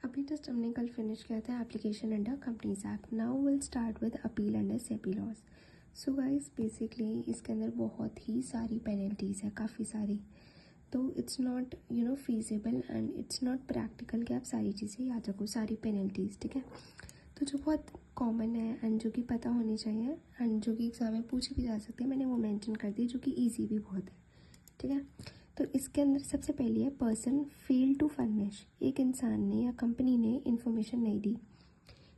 अभी जस्ट हमने कल फिनिश किया था application under companies act. Now will start with appeal under SEBI laws. So guys basically इसके अंदर बहुत ही सारी पेनल्टीज़ है, काफ़ी सारी. तो it's not feasible and it's not practical कि आप सारी चीज़ें याद रखो, सारी पेनल्टीज़. ठीक है. तो जो बहुत कॉमन है एंड जो कि पता होनी चाहिए एंड जो कि एग्जाम में पूछी भी जा सकती है, मैंने वो मेंशन कर दी, जो कि ईजी भी बहुत है. ठीक है. तो इसके अंदर सबसे पहले है पर्सन फेल टू फर्निश. एक इंसान ने या कंपनी ने इंफॉर्मेशन नहीं दी,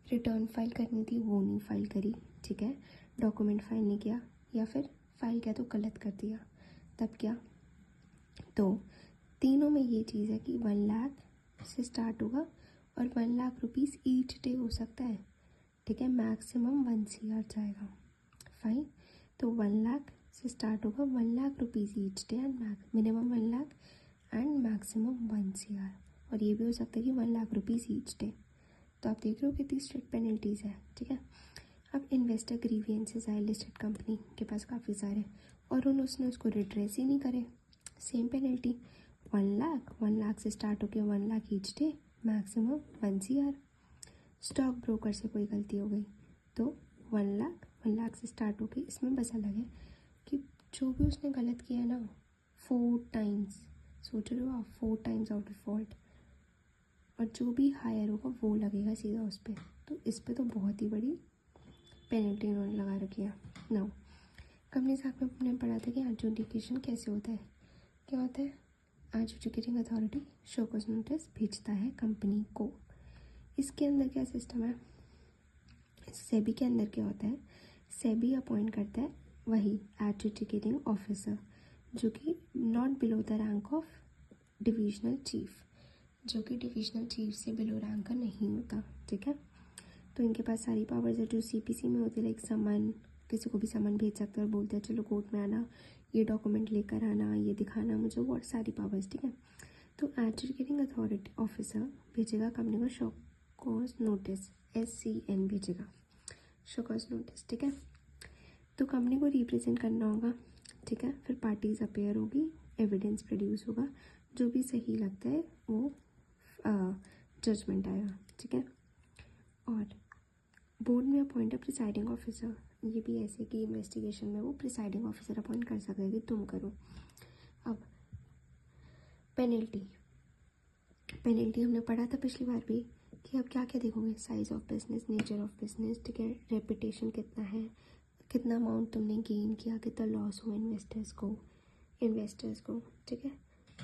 रिटर्न फाइल करनी थी वो नहीं फाइल करी. ठीक है. डॉक्यूमेंट फाइल नहीं किया, या फिर फाइल किया तो गलत कर दिया, तब क्या. तो तीनों में ये चीज़ है कि 1 लाख से स्टार्ट होगा और 1 लाख रुपीज़ ईच डे हो सकता है. ठीक है. मैक्सिमम 1 CR जाएगा. फाइन. तो 1 लाख से स्टार्ट होगा, 1 lakh rupees each day and minimum 1 lakh and maximum 1 CR. और ये भी हो सकता है कि 1 लाख रुपीज़ ईच डे. तो आप देख रहे हो कितनी स्ट्रिक्ट पेनल्टीज़ है. ठीक है. अब इन्वेस्टर ग्रीवियंसेस आए लिस्टेड कंपनी के पास काफ़ी सारे, और उसने उसको रिड्रेस ही नहीं करे. सेम पेनल्टी 1 लाख से स्टार्ट होकर 1 lakh each day, maximum 1 CR. Stock broker से कोई गलती हो गई तो 1 लाख से स्टार्ट होके, इसमें बस अलग है कि जो भी उसने गलत किया ना 4 टाइम्स, सोच रहे हो आप, 4 टाइम्स आउट ऑफ फॉल्ट, और जो भी हायर होगा वो लगेगा सीधा उस पर. तो इस पर तो बहुत ही बड़ी पेनल्टी उन्होंने लगा रखी है. नाउ कंपनी साहब में हमने पढ़ा था कि एडजुडिकेशन कैसे होता है. क्या होता है, adjudicating authority show cause notice भेजता है कंपनी को. इसके अंदर क्या सिस्टम है, सेबी के अंदर क्या होता है, सेबी अपॉइंट करता है वही एडजुडिकेटिंग ऑफिसर, जो कि not below the rank of divisional chief, जो कि डिविजनल चीफ से बिलो रैंक का नहीं होता. ठीक है. तो इनके पास सारी पावर्स है जो सीपीसी में होती है, लाइक समन, किसी को भी समन भेज सकते हैं और बोलते हैं चलो कोर्ट में आना, ये डॉक्यूमेंट लेकर आना, ये दिखाना मुझे, वो सारी पावर्स. ठीक है. तो एडजुडिकेटिंग अथॉरिटी ऑफिसर भेजेगा कंपनी को शो कॉज नोटिस, SCN भेजेगा, शो कॉज नोटिस. ठीक है. तो कंपनी को रिप्रेजेंट करना होगा. ठीक है. फिर पार्टीज अपेयर होगी, एविडेंस प्रोड्यूस होगा, जो भी सही लगता है वो जजमेंट आएगा. ठीक है. और बोर्ड में अपॉइंट है प्रिसाइडिंग ऑफिसर. ये भी ऐसे कि इन्वेस्टिगेशन में वो प्रिसाइडिंग ऑफिसर अपॉइंट कर सकते हैं कि तुम करो. अब पेनल्टी हमने पढ़ा था पिछली बार भी कि अब क्या क्या देखोगे, size of business, nature of business. ठीक है. रेपुटेशन कितना है, कितना अमाउंट तुमने गेन किया, कितना लॉस हुआ इन्वेस्टर्स को. ठीक है.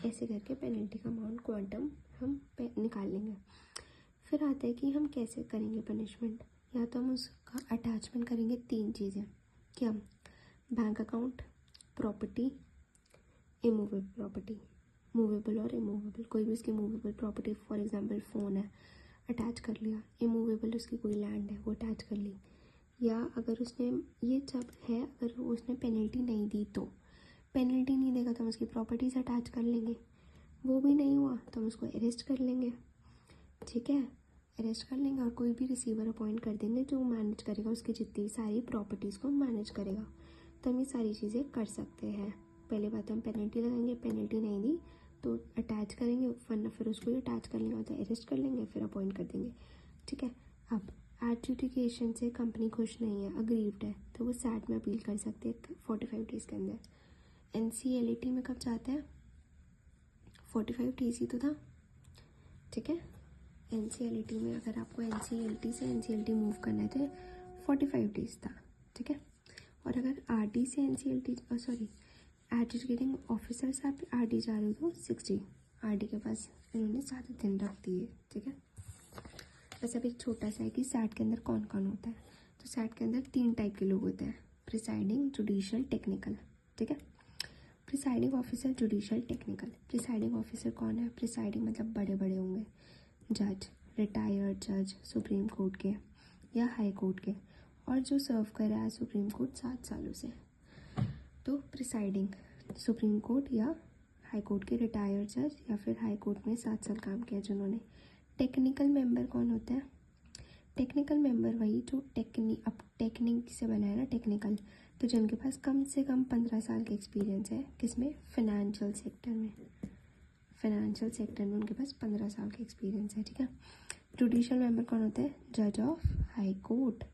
ऐसे करके पेनल्टी का अमाउंट, क्वांटम हम निकाल लेंगे. फिर आता है कि हम कैसे करेंगे पनिशमेंट. या तो हम उसका अटैचमेंट करेंगे 3 चीज़ें. क्या, bank account, property, immovable property, movable और इमूवेबल. कोई भी उसकी movable property, for example phone है, अटैच कर लिया. इमूवेबल उसकी कोई लैंड है वो अटैच कर ली. या अगर उसने, ये जब है अगर उसने पेनल्टी नहीं दी, तो पेनल्टी नहीं देगा तो हम उसकी प्रॉपर्टीज अटैच कर लेंगे. वो भी नहीं हुआ तो हम उसको अरेस्ट कर लेंगे. ठीक है. अरेस्ट कर लेंगे और कोई भी रिसीवर अपॉइंट कर देंगे जो मैनेज करेगा, उसकी जितनी सारी प्रॉपर्टीज़ को मैनेज करेगा. तो हम ये सारी चीज़ें कर सकते हैं. पहले बात हम पेनल्टी लगाएंगे, पेनल्टी नहीं दी तो अटैच करेंगे, वरना फिर उसको ही अटैच कर लेंगे, तो अरेस्ट कर लेंगे, फिर अपॉइंट कर देंगे. ठीक है. अब एडजुडिकेशन से कंपनी खुश नहीं है, अग्रीव्ड है, तो वो सैट में अपील कर सकते हैं 45 डेज़ के अंदर. NCLAT में कब जाता है, 45 डेज़ ही तो था. ठीक है. NCLAT में अगर आपको NCLT से NCLT मूव करना है तो 45 डेज़ था. ठीक है. और अगर RD से NCLT, सॉरी, एडजुडिकेटिंग ऑफिसर से आप RD जा रहे हो तो 60. RD के पास इन्होंने 7 दिन रख दिए. ठीक है. बस अब एक छोटा सा है कि सैट के अंदर कौन कौन होता है. तो सैट के अंदर 3 टाइप के लोग होते हैं, प्रिसाइडिंग, जुडिशियल, टेक्निकल. ठीक है. Presiding officer, judicial, technical. Presiding officer कौन है, प्रिसाइडिंग मतलब बड़े बड़े होंगे, जज, रिटायर्ड जज सुप्रीम कोर्ट के या हाई कोर्ट के, और जो सर्व कर रहा है सुप्रीम कोर्ट 7 सालों से. तो प्रिसाइडिंग सुप्रीम कोर्ट या हाई कोर्ट के रिटायर्ड जज, या फिर हाई कोर्ट में 7 साल काम किया जिन्होंने. टेक्निकल मेंबर कौन होता है, टेक्निकल मेंबर वही जो टेक्निक से बना है ना, टेक्निकल, तो जिनके पास कम से कम 15 साल का एक्सपीरियंस है. किसमें, फाइनेंशियल सेक्टर में. फाइनेंशियल सेक्टर में उनके पास 15 साल का एक्सपीरियंस है, ठीक है। जुडिशियल मेंबर कौन होते हैं? जज ऑफ हाई कोर्ट।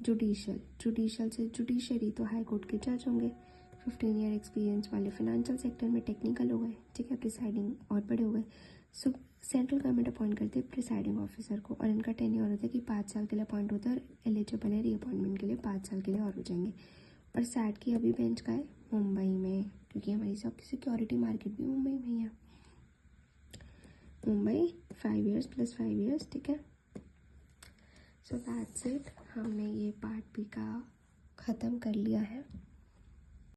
जुडिशियल से जुडिशरी, तो हाई कोर्ट के जज होंगे। 15 ईयर एक्सपीरियंस वाले फाइनेंशियल सेक्टर में टेक्निकल हो गए, ठीक है, प्रिसाइडिंग और बड़े हो गए। सो सेंट्रल गवर्नमेंट अपॉइंट करती है प्रिसाइडिंग ऑफिसर को, और इनका टेन्योर होता है कि 5 साल के लिए अपॉइंट होता है, और एलिजिबल है रीअपॉइंटमेंट के लिए 5 साल के लिए और हो जाएंगे। और सैट की अभी बेंच का है मुंबई में, क्योंकि हमारी सबकी सिक्योरिटी मार्केट भी मुंबई में ही है। मुंबई 5 years + 5 years, ठीक है। सो दैट्स इट, हमने ये पार्ट बी का ख़त्म कर लिया है।